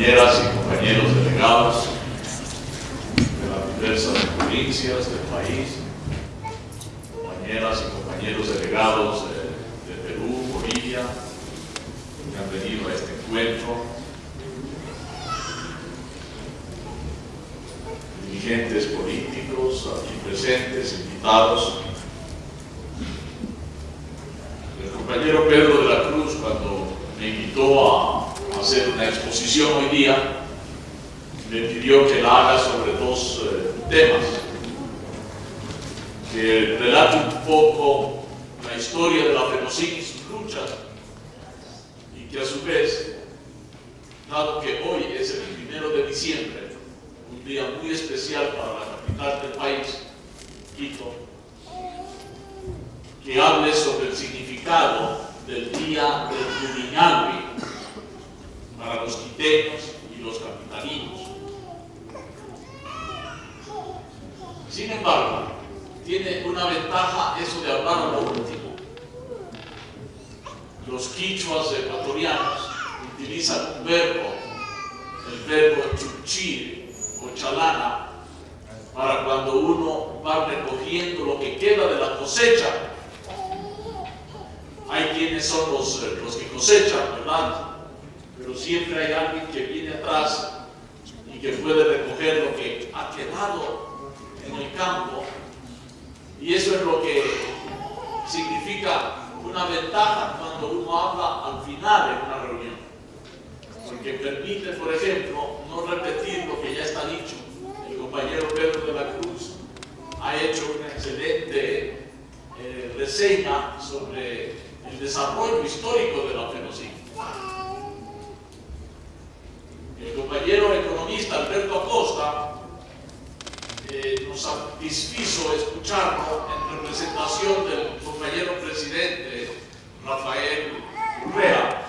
compañeras y compañeros delegados de las diversas provincias del país, compañeras y compañeros delegados de Perú, Bolivia, que han venido a este encuentro, dirigentes políticos aquí presentes, invitados. El compañero Pedro de la Cruz, cuando me invitó a hacer una exposición hoy día, me pidió que la haga sobre dos temas, que relate un poco la historia de la FENOCIN y sus luchas, y que a su vez, dado que hoy es el 1 de diciembre, un día muy especial para la capital del país, Quito, que hable sobre el significado del Día del Pumiñangui para los quiteños y los capitalinos. Sin embargo, tiene una ventaja eso de hablar a lo último. Los quichuas ecuatorianos utilizan un verbo, el verbo chuchir o chalana, para cuando uno va recogiendo lo que queda de la cosecha. Hay quienes son los que cosechan, ¿verdad? Pero siempre hay alguien que viene atrás y que puede recoger lo que ha quedado en el campo, y eso es lo que significa una ventaja cuando uno habla al final en una reunión, porque permite, por ejemplo, no repetir lo que ya está dicho. El compañero Pedro de la Cruz ha hecho una excelente reseña sobre el desarrollo histórico de la FENOCIN. El compañero economista Alberto Acosta nos satisfizo escucharlo en representación del compañero presidente Rafael Correa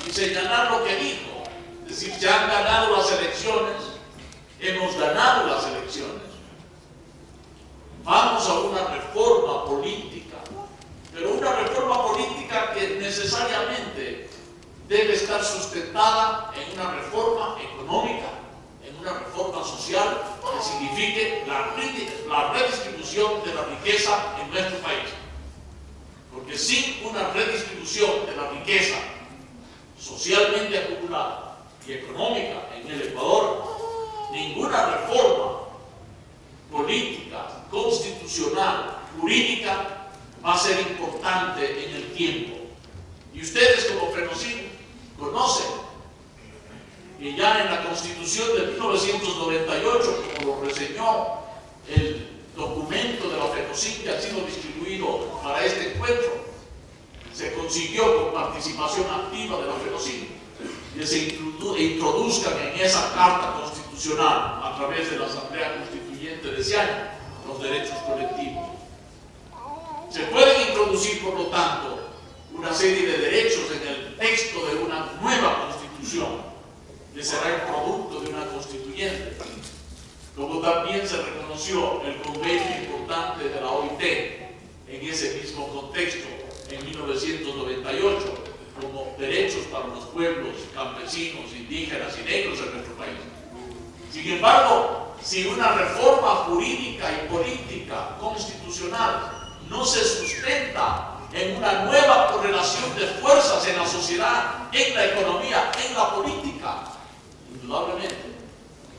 y señalar lo que dijo, es decir, ya han ganado las elecciones, hemos ganado las elecciones, vamos a una reforma política, pero una reforma política que necesariamente debe estar sustentada en una reforma económica, en una reforma social que signifique la redistribución de la riqueza en nuestro país. Porque sin una redistribución de la riqueza socialmente acumulada y económica en el Ecuador, ninguna reforma política, constitucional, jurídica va a ser importante en el tiempo. Y ustedes como FENOCIN conocen que ya en la Constitución de 1998, como lo reseñó el documento de la FENOCIN que ha sido distribuido para este encuentro, se consiguió con participación activa de la FENOCIN que se introduzcan en esa Carta Constitucional a través de la Asamblea Constituyente de ese año los derechos colectivos. Se pueden introducir, por lo tanto, una serie de derechos en el texto de una nueva Constitución, que será el producto de una constituyente, como también se reconoció el convenio importante de la OIT en ese mismo contexto en 1998 como derechos para los pueblos campesinos, indígenas y negros en nuestro país. Sin embargo, si una reforma jurídica y política constitucional no se sustenta en una nueva correlación de fuerzas en la sociedad, en la economía, en la política, indudablemente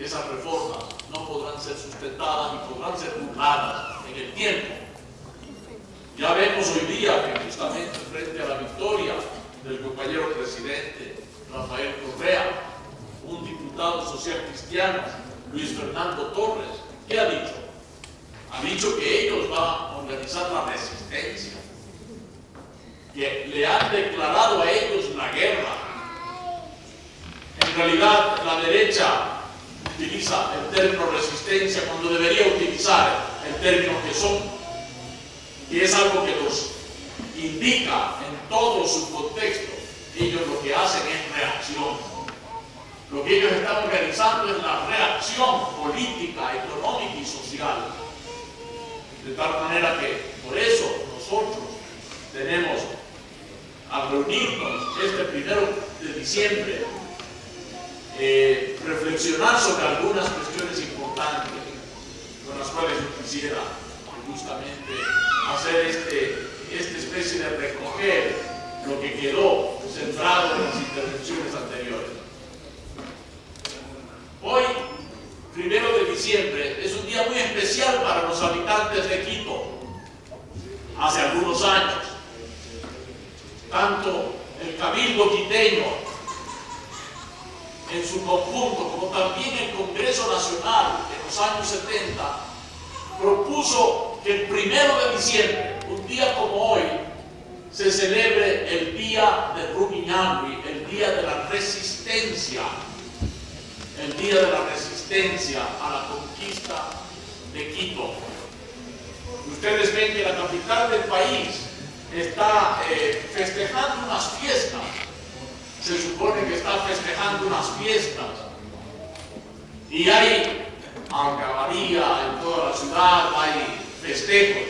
esas reformas no podrán ser sustentadas ni podrán ser burladas en el tiempo. Ya vemos hoy día que justamente frente a la victoria del compañero presidente Rafael Correa, un diputado social cristiano, Luis Fernando Torres, ¿qué ha dicho? Ha dicho que ellos van a organizar la resistencia, que le han declarado a ellos la guerra. En realidad, la derecha utiliza el término resistencia cuando debería utilizar el término que son, y es algo que nos indica en todo su contexto, ellos lo que hacen es reacción. Lo que ellos están organizando es la reacción política, económica y social. De tal manera que por eso nosotros tenemos a reunirnos este 1 de diciembre, reflexionar sobre algunas cuestiones importantes con las cuales yo quisiera justamente hacer esta especie de recoger lo que quedó centrado en las intervenciones anteriores. Hoy, 1 de diciembre, es un día muy especial para los habitantes de Quito. Hace algunos años, tanto el Cabildo quiteño en su conjunto, como también el Congreso Nacional en los años 70, propuso que el 1 de diciembre, un día como hoy, se celebre el Día de Rumiñahui, el Día de la Resistencia, el Día de la Resistencia a la conquista de Quito. Ustedes ven que la capital del país está festejando unas fiestas. Se supone que está festejando unas fiestas y hay algarabía en toda la ciudad, hay festejos.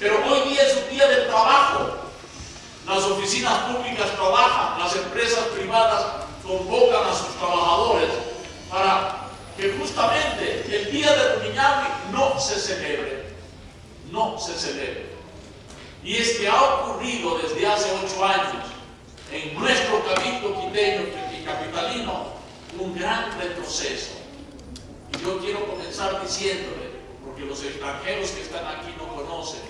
Pero hoy día es un día de trabajo. Las oficinas públicas trabajan, las empresas privadas convocan a sus trabajadores para que justamente el Día de Rumiñahui no se celebre. No se celebre. Y es que ha ocurrido desde hace 8 años en nuestro cabildo quiteño y capitalino un gran retroceso. Y yo quiero comenzar diciéndole, porque los extranjeros que están aquí no conocen,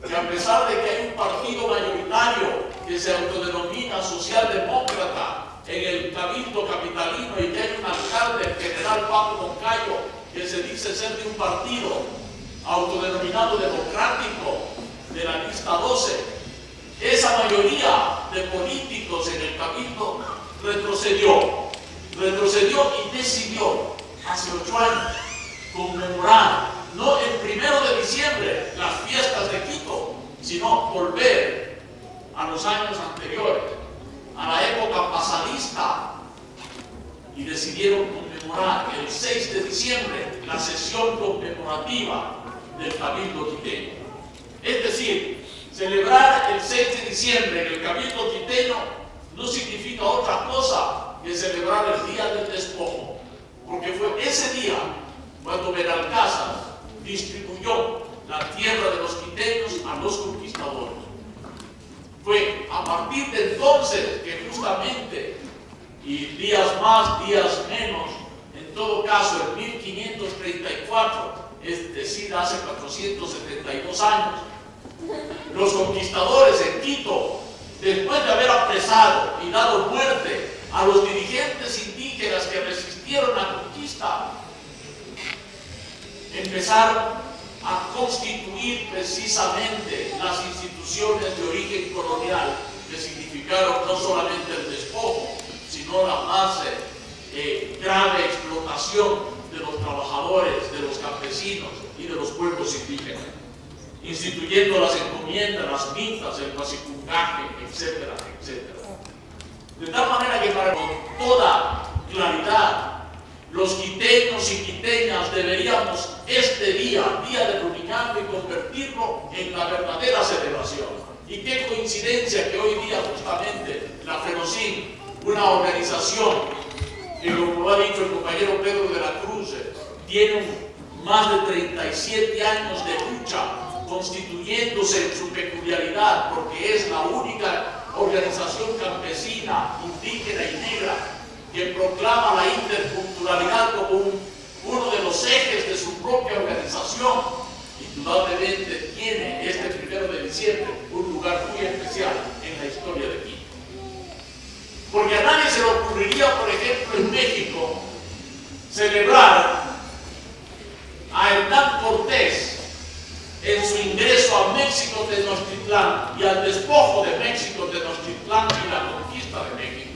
que a pesar de que hay un partido mayoritario que se autodenomina socialdemócrata en el cabildo capitalino y que hay un alcalde, el general Pablo Moncayo, que se dice ser de un partido autodenominado democrático de la lista 12, esa mayoría de políticos en el cabildo retrocedió y decidió hace 8 años conmemorar no el 1 de diciembre las fiestas de Quito, sino volver a los años anteriores, a la época pasadista, y decidieron conmemorar el 6 de diciembre la sesión conmemorativa del cabildo quiteño. Es decir, celebrar el 6 de diciembre en el cabildo quiteño no significa otra cosa que celebrar el día del despojo, porque fue ese día cuando Benalcázar distribuyó la tierra de los quiteños a los conquistadores. Fue a partir de entonces que justamente, y días más, días menos, en todo caso en 1534, es decir, hace 472 años, los conquistadores en Quito, después de haber apresado y dado muerte a los dirigentes indígenas que resistieron la conquista, empezaron a constituir precisamente las instituciones de origen colonial que significaron no solamente el despojo, sino la más grave explotación de los trabajadores, de los campesinos y de los pueblos indígenas, instituyendo las encomiendas, las mintas, el pasicungaje, etcétera, etcétera. De tal manera que para con toda claridad, los quiteños y quiteñas deberíamos este día, Día de Rumiñahui, convertirlo en la verdadera celebración. Y qué coincidencia que hoy día justamente la FENOCIN, una organización que, como lo ha dicho el compañero Pedro de la Cruz, tiene más de 37 años de lucha, constituyéndose en su peculiaridad, porque es la única organización campesina, indígena y negra que proclama la interculturalidad como uno de los ejes de su propia organización. Indudablemente tiene este 1 de diciembre un lugar muy especial en la historia de Quito. Porque a nadie se le ocurriría, por ejemplo, en México, celebrar a Hernán Cortés en su ingreso a México Tenochtitlán y al despojo de México Tenochtitlán y la conquista de México.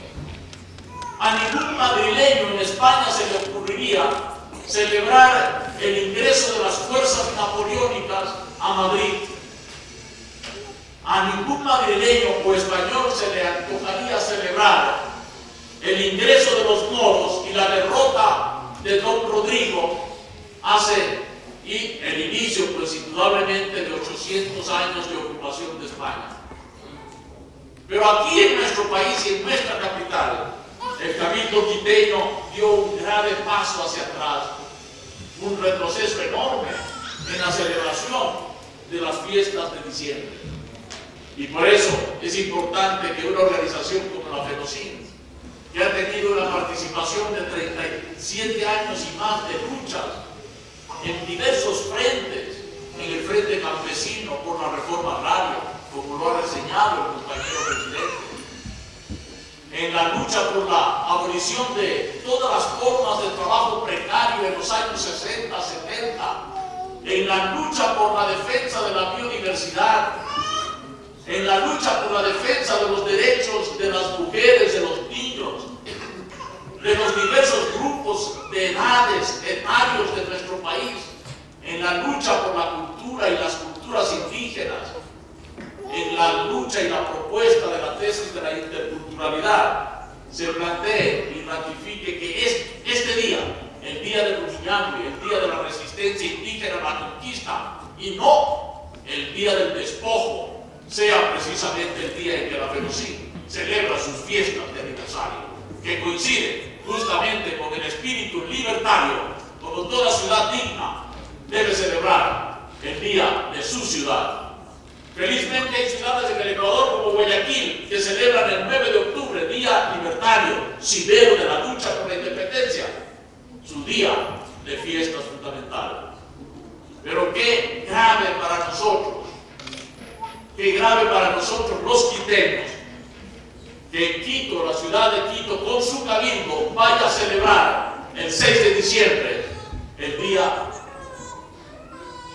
A ningún madrileño en España se le ocurriría celebrar el ingreso de las fuerzas napoleónicas a Madrid. A ningún madrileño o español se le antojaría celebrar el ingreso de los moros y la derrota de don Rodrigo y el inicio, pues indudablemente, de 800 años de ocupación de España. Pero aquí en nuestro país y en nuestra capital, el Cabildo quiteño dio un grave paso hacia atrás, un retroceso enorme en la celebración de las fiestas de diciembre. Y por eso es importante que una organización como la FENOCIN, que ha tenido una participación de 37 años y más de luchas en diversos frentes, en el frente campesino por la reforma agraria, como lo ha reseñado el compañero presidente, en la lucha por la abolición de todas las formas de trabajo precario en los años 60, 70, en la lucha por la defensa de la biodiversidad, en la lucha por la defensa de los derechos de las mujeres, de los niños, de los diversos grupos de edades, etarios de nuestro país, en la lucha por la cultura y las culturas indígenas, en la lucha y la propuesta de la tesis de la interculturalidad, se plantee y ratifique que este día, el día de Rumiñahui, el día de la resistencia indígena a la conquista, y no el día del despojo, sea precisamente el día en que la FENOCIN celebra sus fiestas de aniversario, que coincide justamente con el espíritu libertario, como toda ciudad digna debe celebrar el día de su ciudad. Felizmente hay ciudades en el Ecuador como Guayaquil que celebran el 9 de octubre, día libertario, cibero de la lucha por la independencia, su día de fiestas fundamental. Pero qué grave para nosotros los quiteños, que en Quito, la ciudad de Quito, con su cabildo, vaya a celebrar el 6 de diciembre, el día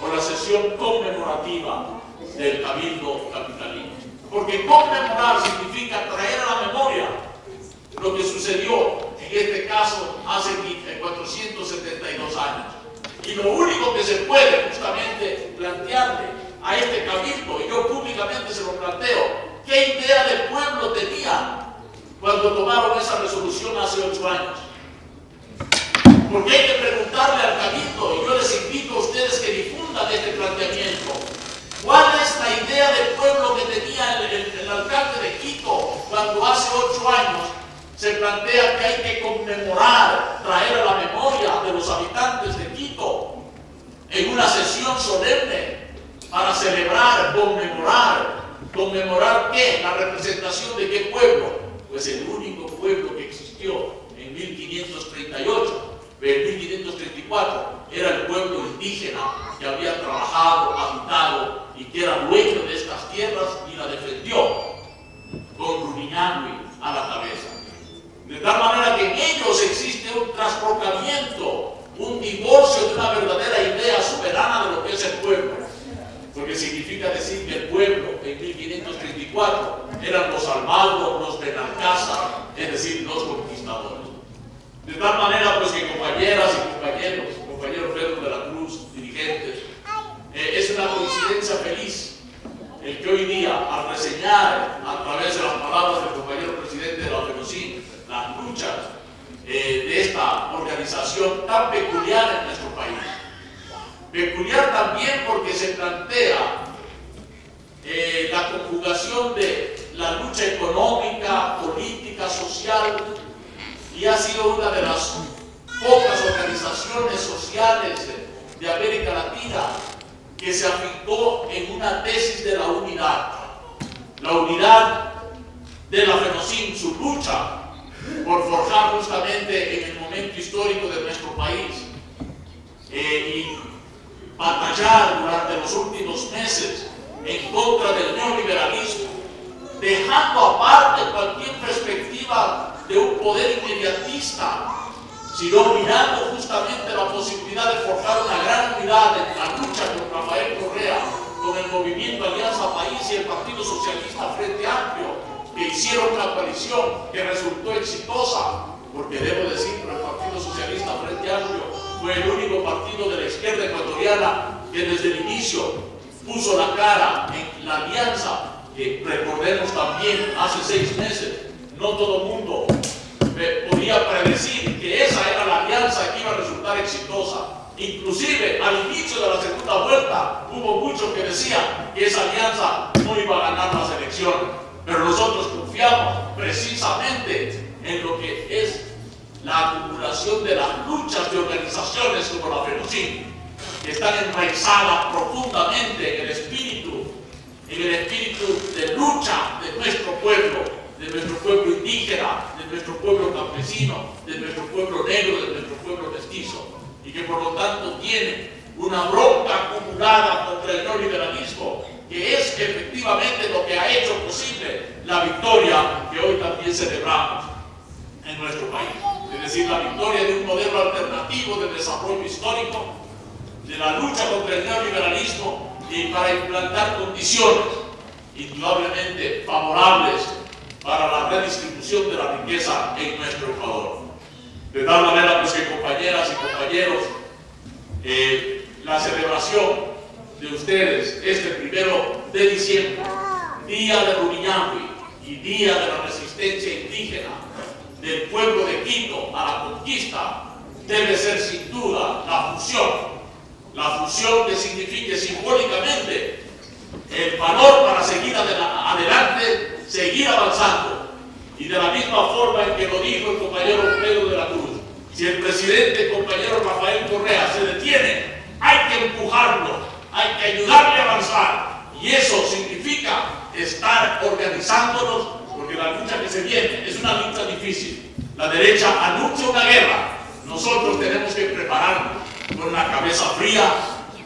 o la sesión conmemorativa del Cabildo Capitalino. Porque conmemorar significa traer a la memoria lo que sucedió, en este caso, hace 472 años. Y lo único que se puede justamente plantearle a este Cabildo, y yo públicamente se lo planteo, ¿qué idea de pueblo tenían cuando tomaron esa resolución hace 8 años? Porque hay que preguntarle al Cabildo, y yo les invito a ustedes que difundan este planteamiento. ¿Cuál es la idea de pueblo que tenía el alcalde de Quito cuando hace 8 años se plantea que hay que conmemorar, traer a la memoria de los habitantes de Quito en una sesión solemne para celebrar, conmemorar qué? La representación de qué pueblo? Pues el único pueblo que existió en 1538. En 1534 era el pueblo indígena que había trabajado, habitado y que era dueño de estas tierras y la defendió con Rumiñahui a la cabeza. De tal manera que en ellos existe un trasrocamiento, un divorcio de una verdadera idea soberana de lo que es el pueblo. Porque significa decir que el pueblo en 1534 eran los Almagro, los Benalcázar, es decir, los conquistadores. De tal manera, pues, que compañeras y compañeros, compañero Pedro de la Cruz, dirigentes, es una coincidencia feliz el que hoy día, al reseñar a través de las palabras del compañero presidente de la FENOCIN las luchas de esta organización tan peculiar en nuestro país, peculiar también porque se plantea la conjugación de la lucha económica, política, social, y ha sido una de las pocas organizaciones sociales de América Latina que se afincó en una tesis de la unidad de la FENOCIN, su lucha por forjar justamente en el momento histórico de nuestro país y batallar durante los últimos meses en contra del neoliberalismo, dejando aparte cualquier perspectiva de un poder inmediatista, sino mirando justamente la posibilidad de forjar una gran unidad en la lucha con Rafael Correa, con el movimiento Alianza País y el Partido Socialista Frente Amplio, que hicieron una coalición que resultó exitosa, porque debo decir que el Partido Socialista Frente Amplio fue el único partido de la izquierda ecuatoriana que desde el inicio puso la cara en la alianza que recordemos también, hace 6 meses, no todo el mundo podía predecir que esa era la alianza que iba a resultar exitosa. Inclusive al inicio de la segunda vuelta hubo muchos que decían que esa alianza no iba a ganar las elecciones, pero nosotros confiamos precisamente en lo que es la acumulación de las luchas de organizaciones como la FENOCIN, que están enraizadas profundamente en el espíritu de lucha de nuestro pueblo indígena, de nuestro pueblo campesino, de nuestro pueblo negro, de nuestro pueblo mestizo, y que por lo tanto tienen una bronca acumulada contra el neoliberalismo, que es efectivamente lo que ha hecho posible la victoria que hoy también celebramos en nuestro país. Es decir, la victoria de un modelo alternativo de desarrollo histórico, de la lucha contra el neoliberalismo y para implantar condiciones indudablemente favorables para la redistribución de la riqueza en nuestro Ecuador. De tal manera, pues, que compañeras y compañeros, la celebración de ustedes este 1 de diciembre, Día de Runiñahui y Día de la Resistencia Indígena del pueblo de Quito a la conquista, debe ser sin duda la fusión que signifique simbólicamente el valor para seguir adelante, seguir avanzando. Y de la misma forma en que lo dijo el compañero Pedro de la Cruz, si el presidente, el compañero Rafael Correa, se detiene, hay que empujarlo, hay que ayudarle a avanzar. Y eso significa estar organizándonos, porque la lucha que se viene es una lucha difícil. La derecha anuncia una guerra. Nosotros tenemos que prepararnos con la cabeza fría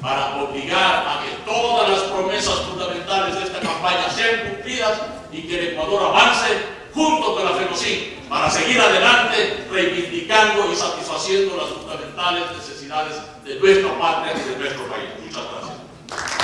para obligar a que todas las promesas fundamentales de esta campaña sean cumplidas y que el Ecuador avance junto con la FENOCIN para seguir adelante reivindicando y satisfaciendo las fundamentales necesidades de nuestra patria y de nuestro país. Muchas gracias.